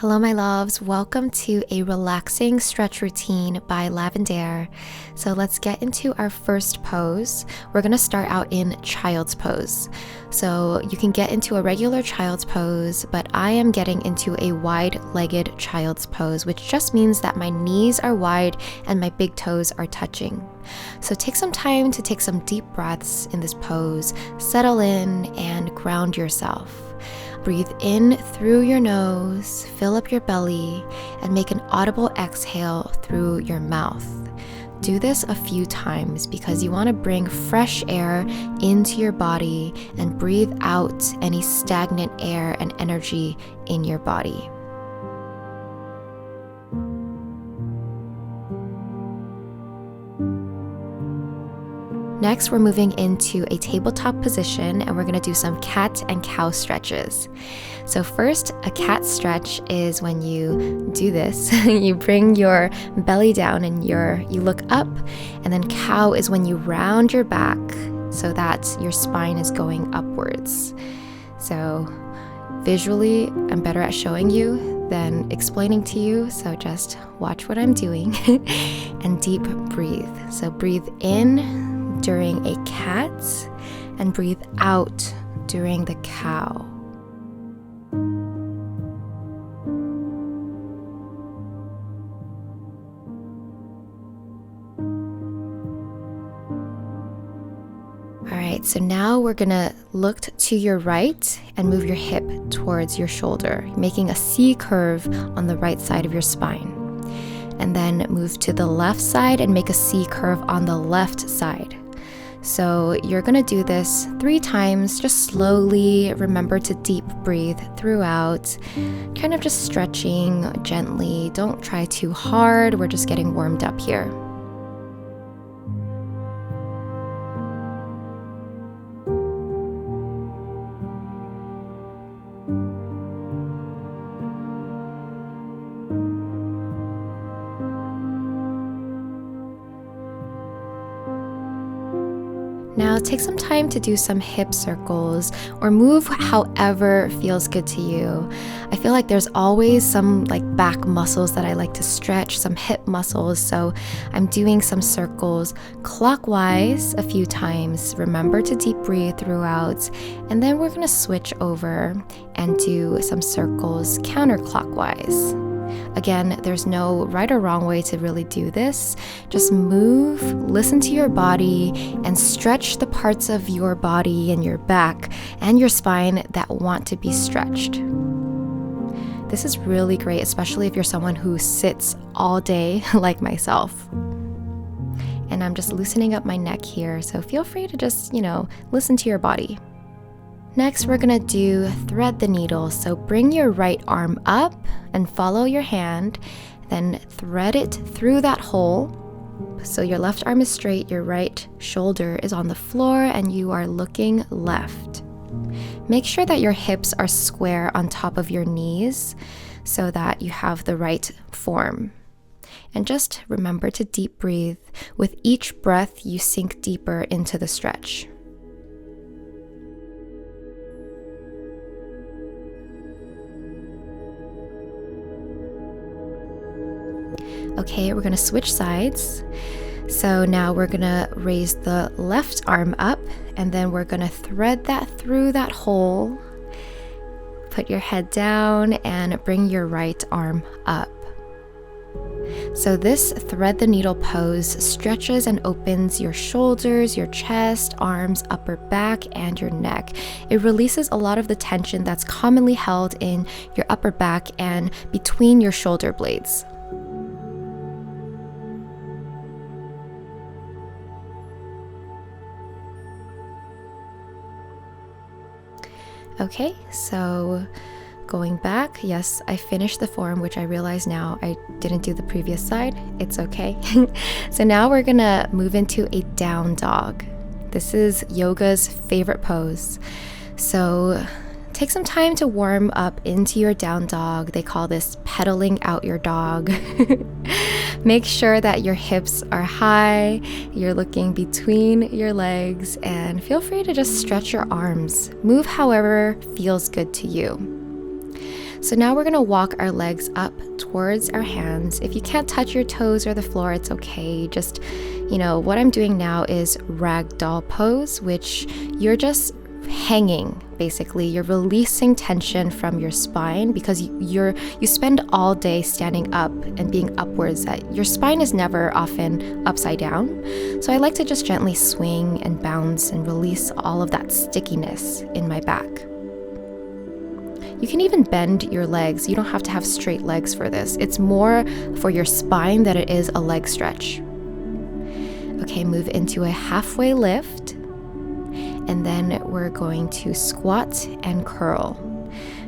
Hello, my loves. Welcome to a relaxing stretch routine by Lavendaire. So let's get into our first pose. We're going to start out in child's pose. So you can get into a regular child's pose, but I am getting into a wide-legged child's pose, which just means that my knees are wide and my big toes are touching. So take some time to take some deep breaths in this pose, settle in and ground yourself. Breathe in through your nose, fill up your belly, and make an audible exhale through your mouth. Do this a few times because you want to bring fresh air into your body and breathe out any stagnant air and energy in your body. Next, we're moving into a tabletop position and we're going to do some cat and cow stretches. So first, a cat stretch is when you do this. You bring your belly down and you look up, and then cow is when you round your back so that your spine is going upwards. So visually, I'm better at showing you than explaining to you, so just watch what I'm doing and deep breathe. So breathe in during a cat and breathe out during the cow. Alright, so now we're gonna look to your right and move your hip towards your shoulder, making a C curve on the right side of your spine. And then move to the left side and make a C curve on the left side. So you're gonna do this 3 times, just slowly. Remember to deep breathe throughout, kind of just stretching gently. Don't try too hard, we're just getting warmed up here. Now take some time to do some hip circles or move however feels good to you. I feel like there's always some back muscles that I like to stretch, some hip muscles, so I'm doing some circles clockwise a few times. Remember to deep breathe throughout, and then we're going to switch over and do some circles counterclockwise. Again, there's no right or wrong way to really do this. Just move, listen to your body, and stretch the parts of your body and your back and your spine that want to be stretched. This is really great, especially if you're someone who sits all day like myself. And I'm just loosening up my neck here, so feel free to just, listen to your body. Next, we're gonna do thread the needle. So bring your right arm up and follow your hand, then thread it through that hole. So your left arm is straight, your right shoulder is on the floor, and you are looking left. Make sure that your hips are square on top of your knees so that you have the right form. And just remember to deep breathe. With each breath, you sink deeper into the stretch. Okay, we're gonna switch sides. So now we're gonna raise the left arm up, and then we're gonna thread that through that hole. Put your head down and bring your right arm up. So this thread the needle pose stretches and opens your shoulders, your chest, arms, upper back, and your neck. It releases a lot of the tension that's commonly held in your upper back and between your shoulder blades. Okay, so going back, yes, I finished the form, which I realize now I didn't do the previous side. It's okay. So now we're gonna move into a down dog. This is yoga's favorite pose. So take some time to warm up into your down dog. They call this pedaling out your dog. Make sure that your hips are high, you're looking between your legs, and feel free to just stretch your arms. Move however feels good to you. So now we're gonna walk our legs up towards our hands. If you can't touch your toes or the floor, it's okay. Just, what I'm doing now is ragdoll pose, which you're just hanging. Basically, you're releasing tension from your spine because you spend all day standing up and being upwards. Your spine is never often upside down. So I like to just gently swing and bounce and release all of that stickiness in my back. You can even bend your legs. You don't have to have straight legs for this. It's more for your spine than it is a leg stretch. Okay, move into a halfway lift. And then we're going to squat and curl.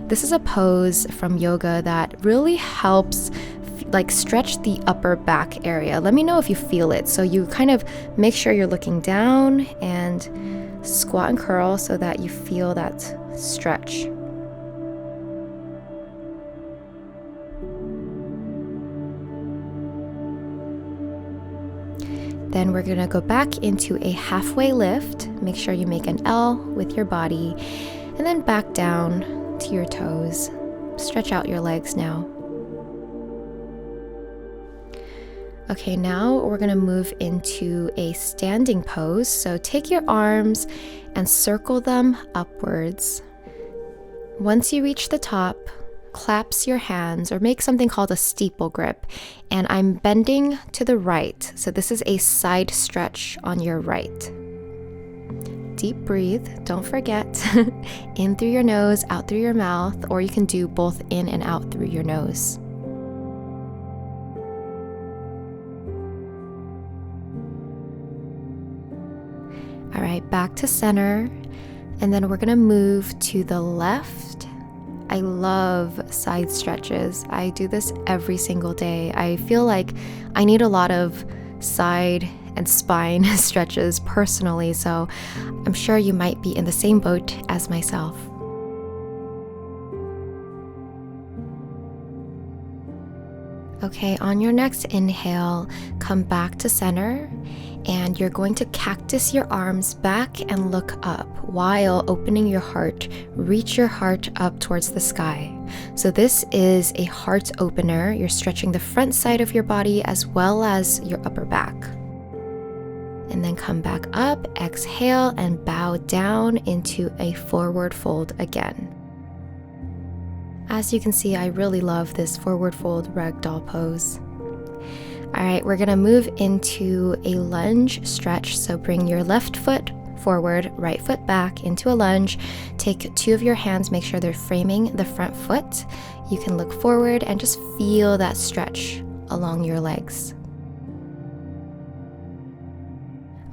This is a pose from yoga that really helps stretch the upper back area. Let me know if you feel it. So you kind of make sure you're looking down and squat and curl so that you feel that stretch. Then we're gonna go back into a halfway lift. Make sure you make an L with your body, and then back down to your toes. Stretch out your legs now. Okay, now we're gonna move into a standing pose. So take your arms and circle them upwards. Once you reach the top, clasp your hands or make something called a steeple grip, and I'm bending to the right, so this is a side stretch on your right. Deep breathe, don't forget. In through your nose, out through your mouth, or you can do both in and out through your nose. All right, back to center, and then we're gonna move to the left. I love side stretches. I do this every single day. I feel like I need a lot of side and spine stretches personally, so I'm sure you might be in the same boat as myself. Okay, on your next inhale, come back to center, and you're going to cactus your arms back and look up while opening your heart. Reach your heart up towards the sky. So this is a heart opener. You're stretching the front side of your body as well as your upper back. And then come back up, exhale, and bow down into a forward fold again. As you can see, I really love this forward fold ragdoll pose. All right, we're gonna move into a lunge stretch. So bring your left foot forward, right foot back into a lunge. Take two of your hands, make sure they're framing the front foot. You can look forward and just feel that stretch along your legs.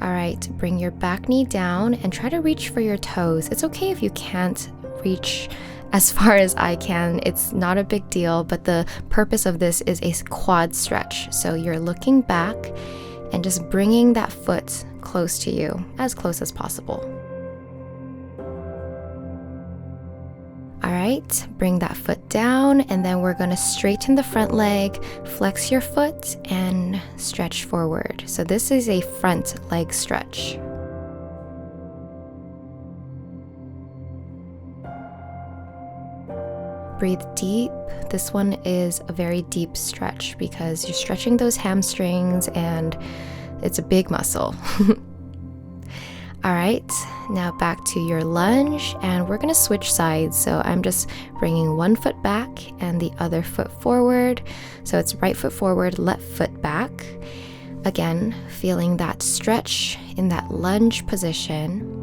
All right, bring your back knee down and try to reach for your toes. It's okay if you can't reach as far as I can. It's not a big deal, but the purpose of this is a quad stretch. So you're looking back and just bringing that foot close to you, as close as possible. All right, bring that foot down, and then we're gonna straighten the front leg, flex your foot, and stretch forward. So this is a front leg stretch. Breathe deep. This one is a very deep stretch because you're stretching those hamstrings and it's a big muscle. All right, now back to your lunge, and we're gonna switch sides. So I'm just bringing one foot back and the other foot forward. So it's right foot forward, left foot back. Again, feeling that stretch in that lunge position.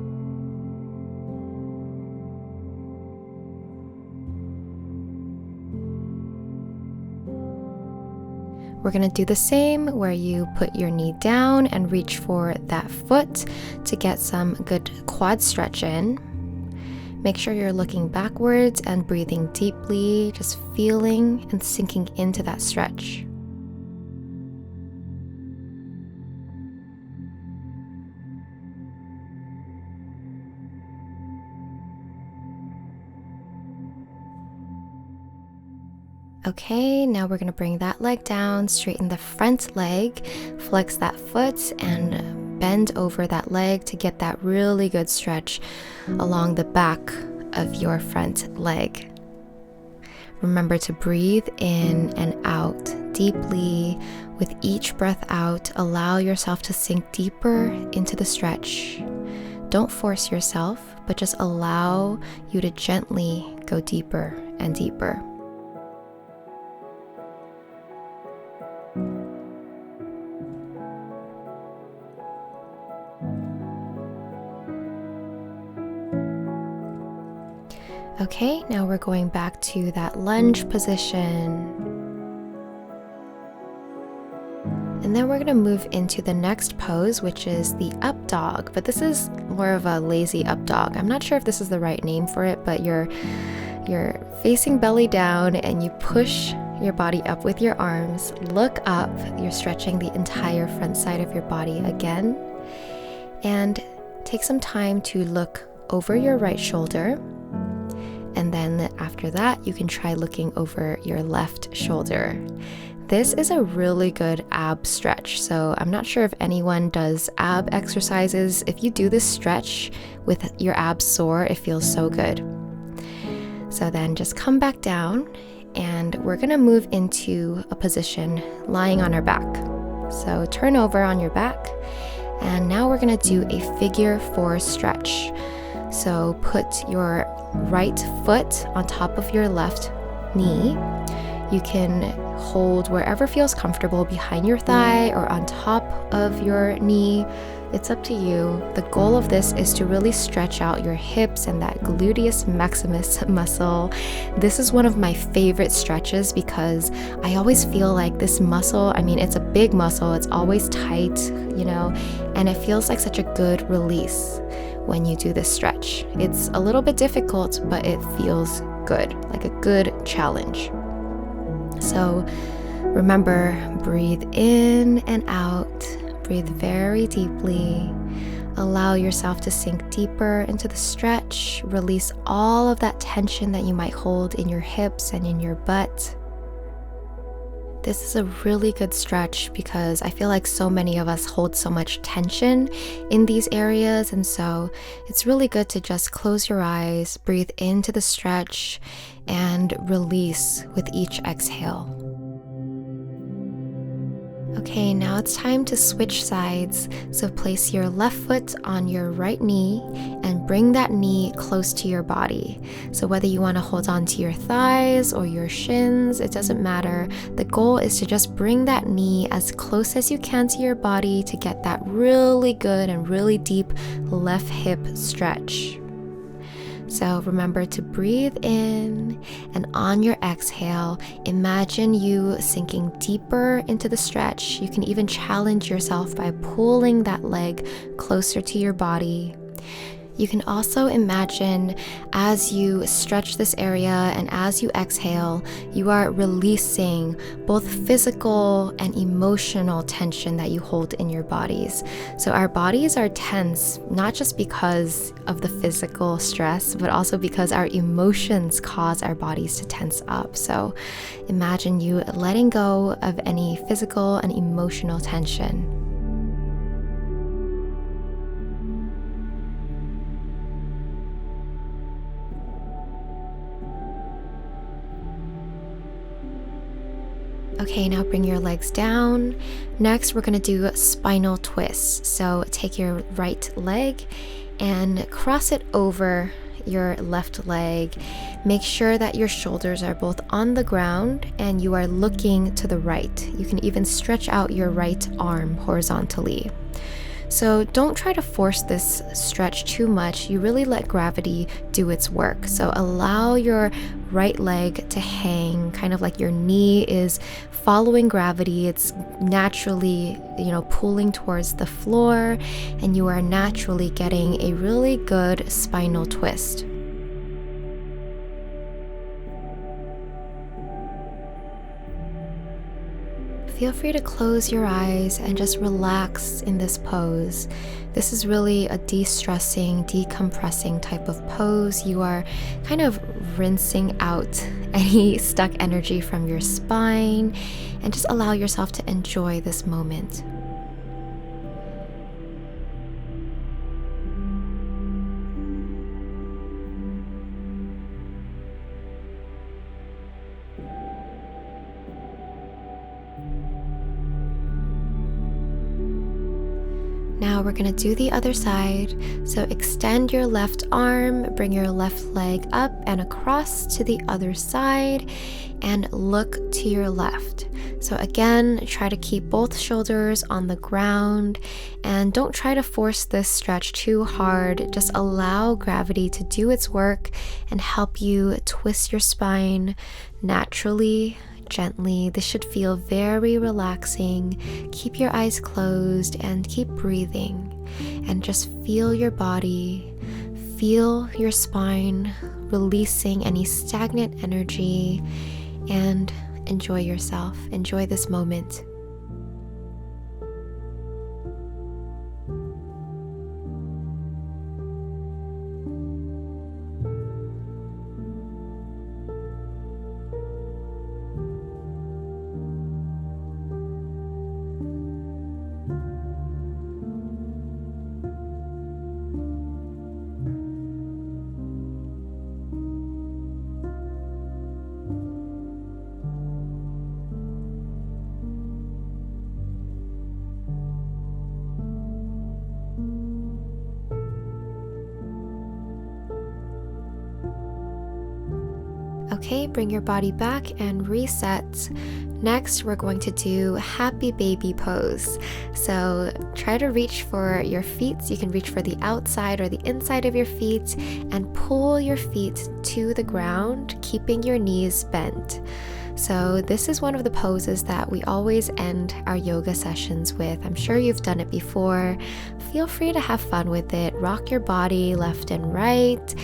We're gonna do the same where you put your knee down and reach for that foot to get some good quad stretch in. Make sure you're looking backwards and breathing deeply, just feeling and sinking into that stretch. Okay, now we're gonna bring that leg down, straighten the front leg, flex that foot, and bend over that leg to get that really good stretch along the back of your front leg. Remember to breathe in and out deeply. With each breath out, allow yourself to sink deeper into the stretch. Don't force yourself, but just allow you to gently go deeper and deeper. Okay, now we're going back to that lunge position. And then we're going to move into the next pose, which is the up dog. But this is more of a lazy up dog. I'm not sure if this is the right name for it, but you're facing belly down and you push your body up with your arms. Look up. You're stretching the entire front side of your body again. And take some time to look over your right shoulder. And then after that, you can try looking over your left shoulder. This is a really good ab stretch. So I'm not sure if anyone does ab exercises. If you do this stretch with your abs sore, it feels so good. So then just come back down and we're gonna move into a position lying on our back. So turn over on your back and now we're gonna do a figure 4 stretch. So put your right foot on top of your left knee. You can hold wherever feels comfortable, behind your thigh or on top of your knee. It's up to you. The goal of this is to really stretch out your hips and that gluteus maximus muscle. This is one of my favorite stretches because I always feel like this muscle, it's a big muscle, it's always tight, and it feels like such a good release when you do this stretch. It's a little bit difficult, but it feels good, like a good challenge. So remember, breathe in and out, breathe very deeply, allow yourself to sink deeper into the stretch, release all of that tension that you might hold in your hips and in your butt. This is a really good stretch because I feel like so many of us hold so much tension in these areas, and so it's really good to just close your eyes, breathe into the stretch, and release with each exhale. Okay, now it's time to switch sides. So place your left foot on your right knee and bring that knee close to your body. So whether you want to hold on to your thighs or your shins, it doesn't matter. The goal is to just bring that knee as close as you can to your body to get that really good and really deep left hip stretch. So remember to breathe in, and on your exhale, imagine you sinking deeper into the stretch. You can even challenge yourself by pulling that leg closer to your body. You can also imagine as you stretch this area and as you exhale, you are releasing both physical and emotional tension that you hold in your bodies. So our bodies are tense, not just because of the physical stress, but also because our emotions cause our bodies to tense up. So imagine you letting go of any physical and emotional tension. Okay, now bring your legs down. Next, we're gonna do spinal twists. So take your right leg and cross it over your left leg. Make sure that your shoulders are both on the ground and you are looking to the right. You can even stretch out your right arm horizontally. So don't try to force this stretch too much. You really let gravity do its work. So allow your right leg to hang, kind of like your knee is following gravity. It's naturally, pulling towards the floor, and you are naturally getting a really good spinal twist. Feel free to close your eyes and just relax in this pose. This is really a de-stressing, decompressing type of pose. You are kind of rinsing out any stuck energy from your spine and just allow yourself to enjoy this moment. Now we're gonna do the other side. So extend your left arm, bring your left leg up and across to the other side, and look to your left. So again, try to keep both shoulders on the ground, and don't try to force this stretch too hard. Just allow gravity to do its work and help you twist your spine naturally, gently. This should feel very relaxing. Keep your eyes closed and keep breathing, and just feel your body, feel your spine, releasing any stagnant energy, and enjoy yourself. Enjoy this moment. Okay, bring your body back and reset. Next, we're going to do happy baby pose. So try to reach for your feet. You can reach for the outside or the inside of your feet and pull your feet to the ground, keeping your knees bent. So this is one of the poses that we always end our yoga sessions with. I'm sure you've done it before. Feel free to have fun with it. Rock your body left and right.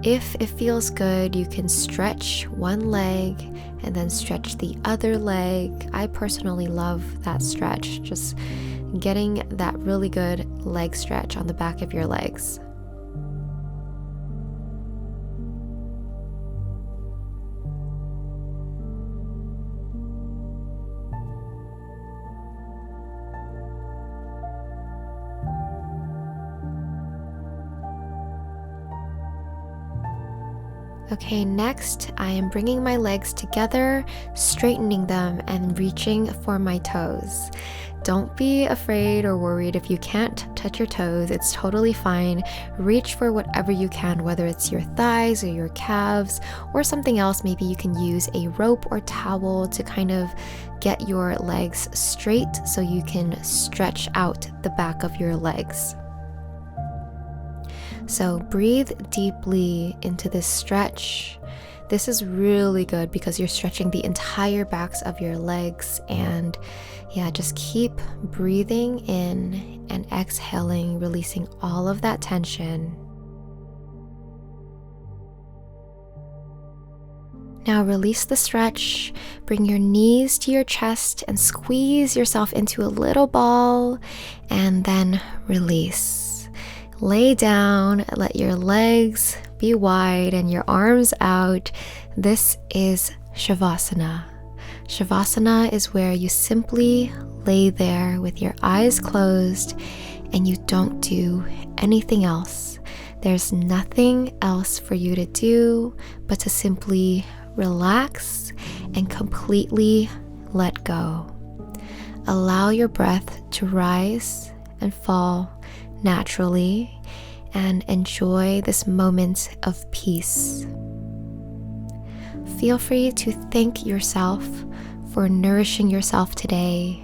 If it feels good, you can stretch one leg and then stretch the other leg. I personally love that stretch, just getting that really good leg stretch on the back of your legs. Okay, next I am bringing my legs together, straightening them and reaching for my toes. Don't be afraid or worried if you can't touch your toes. It's totally fine. Reach for whatever you can, whether it's your thighs or your calves or something else. Maybe you can use a rope or towel to kind of get your legs straight so you can stretch out the back of your legs. So breathe deeply into this stretch. This is really good because you're stretching the entire backs of your legs, and just keep breathing in and exhaling, releasing all of that tension. Now release the stretch, bring your knees to your chest and squeeze yourself into a little ball, and then release. Lay down, let your legs be wide and your arms out. This is Shavasana. Shavasana is where you simply lay there with your eyes closed and you don't do anything else. There's nothing else for you to do but to simply relax and completely let go. Allow your breath to rise and fall naturally and enjoy this moment of peace. Feel free to thank yourself for nourishing yourself today.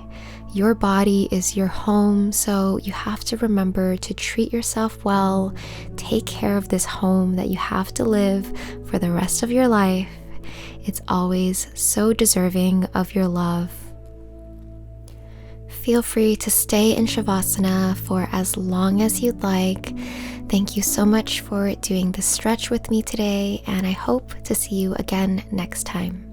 Your body is your home, so you have to remember to treat yourself well. Take care of this home that you have to live for the rest of your life. It's always so deserving of your love. Feel free to stay in Shavasana for as long as you'd like. Thank you so much for doing this stretch with me today, and I hope to see you again next time.